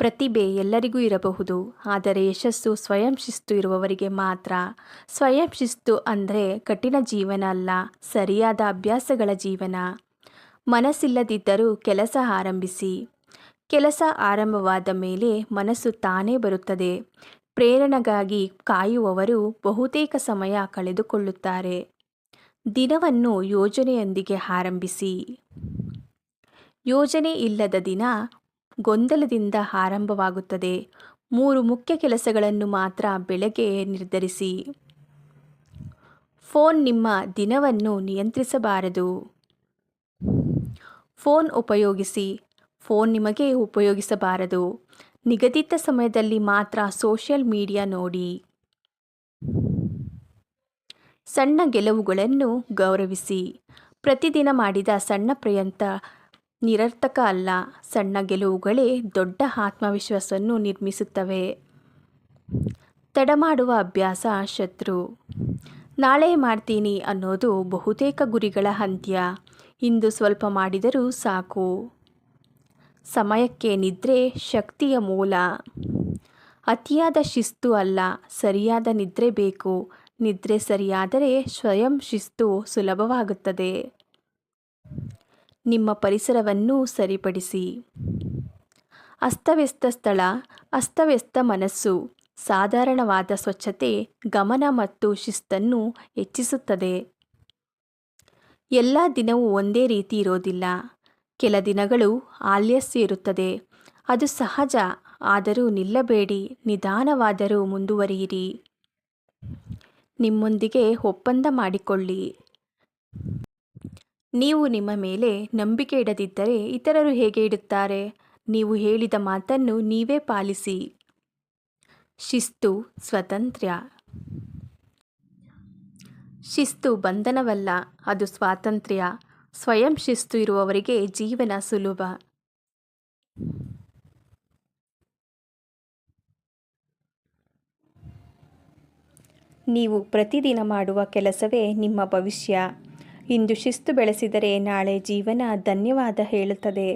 ಪ್ರತಿಭೆ ಎಲ್ಲರಿಗೂ ಇರಬಹುದು, ಆದರೆ ಯಶಸ್ಸು ಸ್ವಯಂ ಶಿಸ್ತು ಇರುವವರಿಗೆ ಮಾತ್ರ. ಸ್ವಯಂ ಶಿಸ್ತು ಅಂದರೆ ಕಠಿಣ ಜೀವನ ಅಲ್ಲ, ಸರಿಯಾದ ಅಭ್ಯಾಸಗಳ ಜೀವನ. ಮನಸ್ಸಿಲ್ಲದಿದ್ದರೂ ಕೆಲಸ ಆರಂಭಿಸಿ. ಕೆಲಸ ಆರಂಭವಾದ ಮೇಲೆ ಮನಸ್ಸು ತಾನೇ ಬರುತ್ತದೆ. ಪ್ರೇರಣೆಗಾಗಿ ಕಾಯುವವರು ಬಹುತೇಕ ಸಮಯ ಕಳೆದುಕೊಳ್ಳುತ್ತಾರೆ. ದಿನವನ್ನು ಯೋಜನೆಯೊಂದಿಗೆ ಆರಂಭಿಸಿ. ಯೋಜನೆ ಇಲ್ಲದ ದಿನ ಗೊಂದಲದಿಂದ ಆರಂಭವಾಗುತ್ತದೆ. 3 ಮುಖ್ಯ ಕೆಲಸಗಳನ್ನು ಮಾತ್ರ ಬೆಳಗ್ಗೆ ನಿರ್ಧರಿಸಿ. ಫೋನ್ ನಿಮ್ಮ ದಿನವನ್ನು ನಿಯಂತ್ರಿಸಬಾರದು. ಫೋನ್ ಉಪಯೋಗಿಸಿ, ಫೋನ್ ನಿಮಗೆ ಉಪಯೋಗಿಸಬಾರದು. ನಿಗದಿತ ಸಮಯದಲ್ಲಿ ಮಾತ್ರ ಸೋಷಿಯಲ್ ಮೀಡಿಯಾ ನೋಡಿ. ಸಣ್ಣ ಗೆಲುವುಗಳನ್ನು ಗೌರವಿಸಿ. ಪ್ರತಿದಿನ ಮಾಡಿದ ಸಣ್ಣ ಪ್ರಯತ್ನ ನಿರರ್ಥಕ ಅಲ್ಲ. ಸಣ್ಣ ಗೆಲುವುಗಳೇ ದೊಡ್ಡ ಆತ್ಮವಿಶ್ವಾಸವನ್ನು ನಿರ್ಮಿಸುತ್ತವೆ. ತಡ ಮಾಡುವ ಅಭ್ಯಾಸ ಶತ್ರು. ನಾಳೆ ಮಾಡ್ತೀನಿ ಅನ್ನೋದು ಬಹುತೇಕ ಗುರಿಗಳ ಅಂತ್ಯ. ಇಂದು ಸ್ವಲ್ಪ ಮಾಡಿದರೂ ಸಾಕು. ಸಮಯಕ್ಕೆ ನಿದ್ರೆ ಶಕ್ತಿಯ ಮೂಲ. ಅತಿಯಾದ ಶಿಸ್ತು ಅಲ್ಲ, ಸರಿಯಾದ ನಿದ್ರೆ ಬೇಕು. ನಿದ್ರೆ ಸರಿಯಾದರೆ ಸ್ವಯಂ ಶಿಸ್ತು ಸುಲಭವಾಗುತ್ತದೆ. ನಿಮ್ಮ ಪರಿಸರವನ್ನು ಸರಿಪಡಿಸಿ. ಅಸ್ತವ್ಯಸ್ತ ಸ್ಥಳ, ಅಸ್ತವ್ಯಸ್ತ ಮನಸ್ಸು. ಸಾಧಾರಣವಾದ ಸ್ವಚ್ಛತೆ ಗಮನ ಮತ್ತು ಶಿಸ್ತನ್ನು ಹೆಚ್ಚಿಸುತ್ತದೆ. ಎಲ್ಲ ದಿನವೂ ಒಂದೇ ರೀತಿ ಇರೋದಿಲ್ಲ. ಕೆಲ ದಿನಗಳು ಆಲಸ್ಯ ಇರುತ್ತದೆ. ಅದು ಸಹಜ. ಆದರೂ ನಿಲ್ಲಬೇಡಿ, ನಿಧಾನವಾದರೂ ಮುಂದುವರಿಯಿರಿ. ನಿಮ್ಮೊಂದಿಗೆ ಒಪ್ಪಂದ ಮಾಡಿಕೊಳ್ಳಿ. ನೀವು ನಿಮ್ಮ ಮೇಲೆ ನಂಬಿಕೆ ಇಡದಿದ್ದರೆ ಇತರರು ಹೇಗೆ ಇಡುತ್ತಾರೆ? ನೀವು ಹೇಳಿದ ಮಾತನ್ನು ನೀವೇ ಪಾಲಿಸಿ. ಶಿಸ್ತು ಸ್ವಾತಂತ್ರ್ಯ. ಶಿಸ್ತು ಬಂಧನವಲ್ಲ, ಅದು ಸ್ವಾತಂತ್ರ್ಯ. ಸ್ವಯಂ ಶಿಸ್ತು ಇರುವವರಿಗೆ ಜೀವನ ಸುಲಭ. ನೀವು ಪ್ರತಿದಿನ ಮಾಡುವ ಕೆಲಸವೇ ನಿಮ್ಮ ಭವಿಷ್ಯ. ಇಂದು ಶಿಸ್ತು ಬೆಳೆಸಿದರೆ ನಾಳೆ ಜೀವನ ಧನ್ಯವಾದ ಹೇಳುತ್ತದೆ.